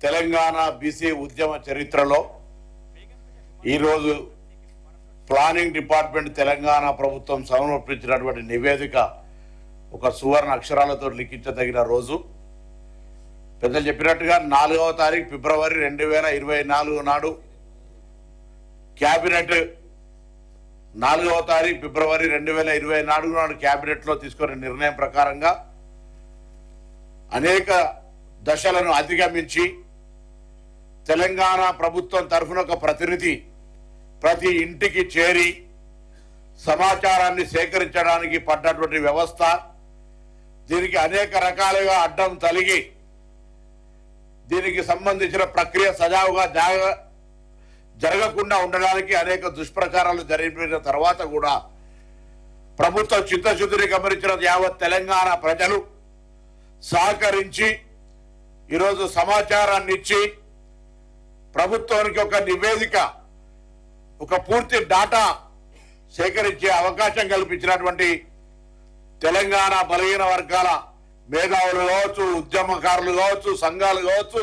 Telangana BC ఉద్యమ చరిత్రలో ఈరోజు ప్లానింగ్ డిపార్ట్మెంట్ తెలంగాణ ప్రభుత్వం సమర్పించినటువంటి నివేదిక ఒక సువర్ణ అక్షరాలతో లిఖించదగిన రోజు. పెద్దలు చెప్పినట్టుగా 4వ తారీఖు ఫిబ్రవరి 2024 నాడు క్యాబినెట్ 4వ తారీఖు ఫిబ్రవరి 2024 నాడు క్యాబినెట్లో తీసుకున్న నిర్ణయం ప్రకారంగా అనేక దశలను అధిగమించి తెలంగాణ ప్రభుత్వం తరఫున ఒక ప్రతినిధి ప్రతి ఇంటికి చేరి సమాచారాన్ని సేకరించడానికి పడ్డటువంటి వ్యవస్థ, దీనికి అనేక రకాలుగా అడ్డం తలిగి దీనికి సంబంధించిన ప్రక్రియ సజావుగా జరగకుండా ఉండడానికి అనేక దుష్ప్రచారాలు జరిగిన తర్వాత కూడా ప్రభుత్వ చిత్తశుద్ధిని గమనించిన యావత్ తెలంగాణ ప్రజలు సహకరించి ఈరోజు సమాచారాన్ని ఇచ్చి ప్రభుత్వానికి ఒక నివేదిక, ఒక పూర్తి డాటా సేకరించే అవకాశం కల్పించినటువంటి తెలంగాణ బలహీన వర్గాల మేధావులు కావచ్చు, ఉద్యమకారులు కావచ్చు, సంఘాలు కావచ్చు,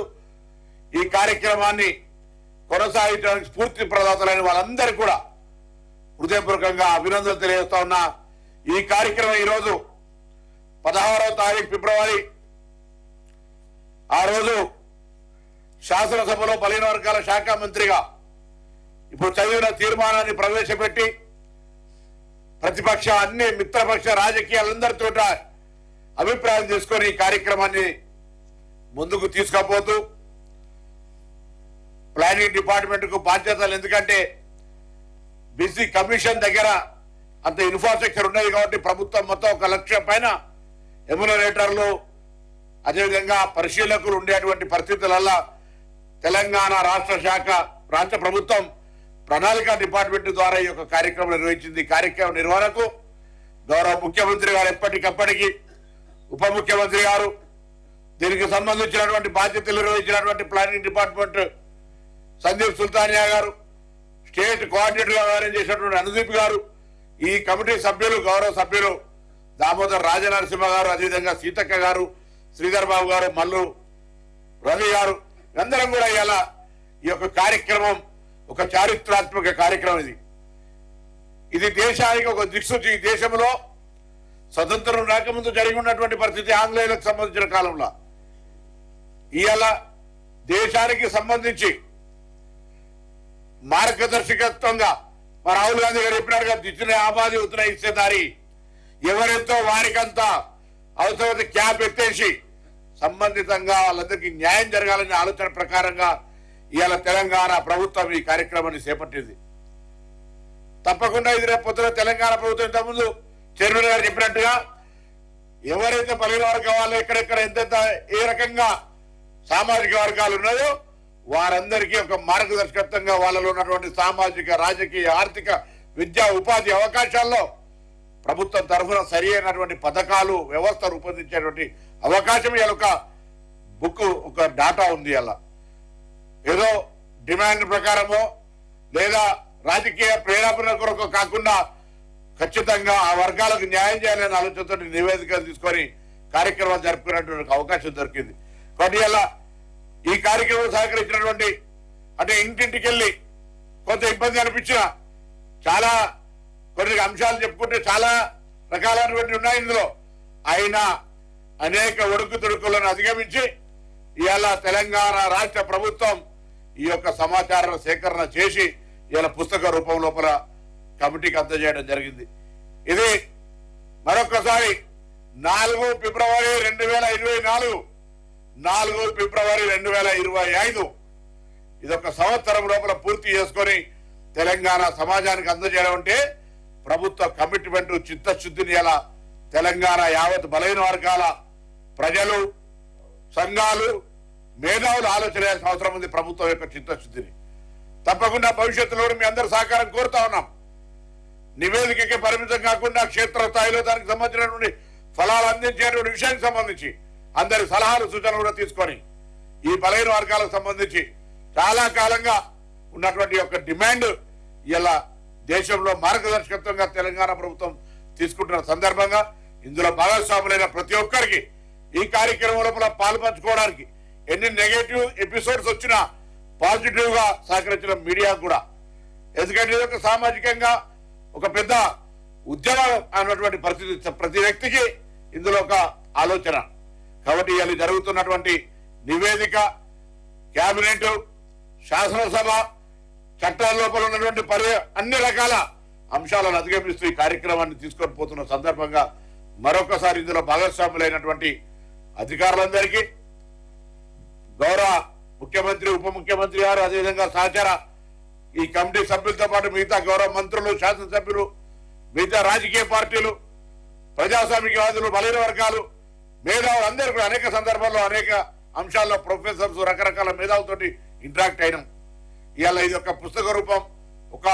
ఈ కార్యక్రమాన్ని కొనసాగించడానికి స్ఫూర్తి ప్రదాతలైన వాళ్ళందరికీ కూడా హృదయపూర్వకంగా అభినందనలు తెలియజేస్తా ఉన్నా. ఈ కార్యక్రమం ఈరోజు 16వ తారీఖు ఫిబ్రవరి ఆ రోజు శాసనసభలో బలహీన వర్గాల శాఖ మంత్రిగా ఇప్పుడు చదివిన తీర్మానాన్ని ప్రవేశపెట్టి ప్రతిపక్ష అన్ని మిత్రపక్ష రాజకీయాలందరితో అభిప్రాయం తీసుకొని ఈ కార్యక్రమాన్ని ముందుకు తీసుకుపోతూ ప్లానింగ్ డిపార్ట్మెంట్ కు బాధ్యతలు, ఎందుకంటే బీసీ కమిషన్ దగ్గర అంత ఇన్ఫ్రాస్ట్రక్చర్ ఉన్నది కాబట్టి ప్రభుత్వం మొత్తం 1 లక్ష పైన ఎమ్యునరేటర్లు అదేవిధంగా పరిశీలకులు ఉండేటువంటి పరిస్థితులలో తెలంగాణ రాష్ట్ర ప్రభుత్వం ప్రణాళిక డిపార్ట్మెంట్ ద్వారా ఈ యొక్క కార్యక్రమం నిర్వహించింది. కార్యక్రమం నిర్వహణకు గౌరవ ముఖ్యమంత్రి గారు ఎప్పటికప్పటికి, ఉప ముఖ్యమంత్రి గారు, దీనికి సంబంధించినటువంటి బాధ్యతలు నిర్వహించినటువంటి ప్లానింగ్ డిపార్ట్మెంట్ సందీప్ సుల్తానియా గారు, స్టేట్ కోఆర్డినేటర్ గా వ్యవహారం చేసినటువంటి అనుదీప్ గారు, ఈ కమిటీ సభ్యులు గౌరవ సభ్యులు దామోదర్ రాజనరసింహ గారు, అదేవిధంగా సీతక్క గారు, శ్రీధర్ బాబు గారు, మల్లు రవి గారు, అందరం కూడా ఇలా ఈ యొక్క కార్యక్రమం ఒక చారిత్రాత్మక కార్యక్రమం. ఇది దేశానికి ఒక దిక్సూచి. ఈ దేశంలో స్వతంత్రం రాకముందు జరిగి ఉన్నటువంటి పరిస్థితి ఆంగ్లేయులకు సంబంధించిన కాలంలో ఇవాళ దేశానికి సంబంధించి మార్గదర్శకత్వంగా మా రాహుల్ గాంధీ గారు చెప్పినట్టుగా దిచ్చిన ఆబాది ఉత్తర ఇచ్చేదారి ఎవరెంతో వారికంతా అవసరమైతే క్యాప్ ఎత్తేసి సంబంధితంగా వాళ్ళందరికీ న్యాయం జరగాలనే ఆలోచన ప్రకారంగా ఇవాళ తెలంగాణ ప్రభుత్వం ఈ కార్యక్రమాన్ని చేపట్టింది. తప్పకుండా ఇది రేపు పొద్దున తెలంగాణ ప్రభుత్వం ఇంతకుముందు చైర్మన్ గారు చెప్పినట్టుగా ఎవరైతే బలహీన వర్గం వాళ్ళు ఎక్కడెక్కడ ఎంతెంత ఏ రకంగా సామాజిక వర్గాలు ఉన్నాయో వారందరికీ ఒక మార్గదర్శకత్వంగా వాళ్ళలో ఉన్నటువంటి సామాజిక, రాజకీయ, ఆర్థిక, విద్యా, ఉపాధి అవకాశాల్లో ప్రభుత్వం తరఫున సరి అయినటువంటి పథకాలు, వ్యవస్థ రూపొందించేటువంటి అవకాశం ఇలా ఒక బుక్, ఒక డాటా ఉంది. అలా ఏదో డిమాండ్ ప్రకారమో లేదా రాజకీయ ప్రేరేపణ కొరకు కాకుండా ఖచ్చితంగా ఆ వర్గాలకు న్యాయం చేయాలనే ఆలోచనతో నివేదికలు తీసుకొని కార్యక్రమాలు జరుపుకునేటువంటి అవకాశం దొరికింది. కాబట్టి ఇలా ఈ కార్యక్రమం సహకరించినటువంటి, అంటే ఇంటింటికి వెళ్ళి కొంత ఇబ్బంది అనిపించిన చాలా కొన్ని అంశాలు చెప్పుకుంటే చాలా రకాలైనటువంటి ఉన్నాయి ఇందులో, అయినా అనేక ఒడుకు తొడుకులను అధిగమించి ఇవాళ తెలంగాణ రాష్ట్ర ప్రభుత్వం ఈ యొక్క సమాచార సేకరణ చేసి ఇవాళ పుస్తక రూపం లోపల కమిటీకి అందజేయడం జరిగింది. ఇది మరొకసారి 4 ఫిబ్రవరి 2024, 4 ఫిబ్రవరి 2025 ఇదొక సంవత్సరం లోపల పూర్తి చేసుకొని తెలంగాణ సమాజానికి అందజేయడం అంటే ప్రభుత్వ కమిట్మెంట్, చిత్తశుద్ధిని ఇలా తెలంగాణ యావత్ బలహీన వర్గాల ప్రజలు, సంఘాలు, మేధావులు ఆలోచన చేయాల్సిన అవసరం ఉంది. ప్రభుత్వం యొక్క చిత్తశుద్ధిని తప్పకుండా భవిష్యత్తులో మీ అందరి సహకారం కోరుతా ఉన్నాం. నివేదికకి పరిమితం కాకుండా క్షేత్రస్థాయిలో దానికి సంబంధించినటువంటి ఫలాలు అందించేటువంటి విషయానికి సంబంధించి అందరి సలహాలు, సూచనలు కూడా తీసుకొని ఈ బలహీన వర్గాలకు సంబంధించి చాలా కాలంగా ఉన్నటువంటి యొక్క డిమాండ్ ఇలా దేశంలో మార్గదర్శకత్వంగా తెలంగాణ ప్రభుత్వం తీసుకుంటున్న సందర్భంగా ఇందులో భాగస్వాములైన ప్రతి ఒక్కరికి ఈ కార్యక్రమం లోపల పాల్పంచుకోవడానికి ఎన్ని నెగటివ్ ఎపిసోడ్స్ వచ్చినా పాజిటివ్ గా సహకరించిన మీడియా కూడా. ఎందుకంటే ఇది ఒక సామాజికంగా ఒక పెద్ద ఉద్యమం అన్నటువంటి పరిస్థితి ప్రతి వ్యక్తికి ఇందులో ఒక ఆలోచన. కాబట్టి ఇవాళ జరుగుతున్నటువంటి నివేదిక, కేబినెట్, శాసనసభ, చట్టాల లోపల ఉన్నటువంటి అన్ని రకాల అంశాలను అధిగమిస్తూ ఈ కార్యక్రమాన్ని తీసుకొని పోతున్న సందర్భంగా మరొకసారి ఇందులో భాగస్వాములైనటువంటి అధికారులందరికీ, గౌరవ ముఖ్యమంత్రి, ఉప ముఖ్యమంత్రి గారు, అదేవిధంగా సహచార ఈ కమిటీ సభ్యులతో పాటు మిగతా గౌరవ మంత్రులు, శాసనసభ్యులు, మిగతా రాజకీయ పార్టీలు, ప్రజాస్వామికవాదులు, బలైన వర్గాలు, మేధావులు అందరూ కూడా అనేక సందర్భాల్లో అనేక అంశాల్లో ప్రొఫెసర్స్, రకరకాల మేధావులతోటి ఇంటరాక్ట్ అయినాం. ఇవాళ ఇది ఒక పుస్తక రూపం, ఒక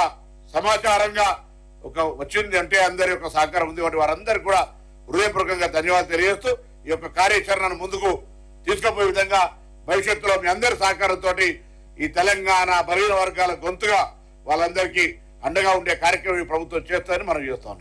సమాచారంగా ఒక వచ్చింది అంటే అందరి యొక్క సహకారం ఉంది. వాటి వారందరికీ కూడా హృదయపూర్వకంగా ధన్యవాదాలు తెలియజేస్తూ ఈ యొక్క కార్యాచరణను ముందుకు తీసుకుపోయే విధంగా భవిష్యత్తులో మీ అందరి సహకారంతో ఈ తెలంగాణ బలహీన వర్గాల గొంతుగా వాళ్ళందరికీ అండగా ఉండే కార్యక్రమం ఈ ప్రభుత్వం చేస్తారని మనం చేస్తాం.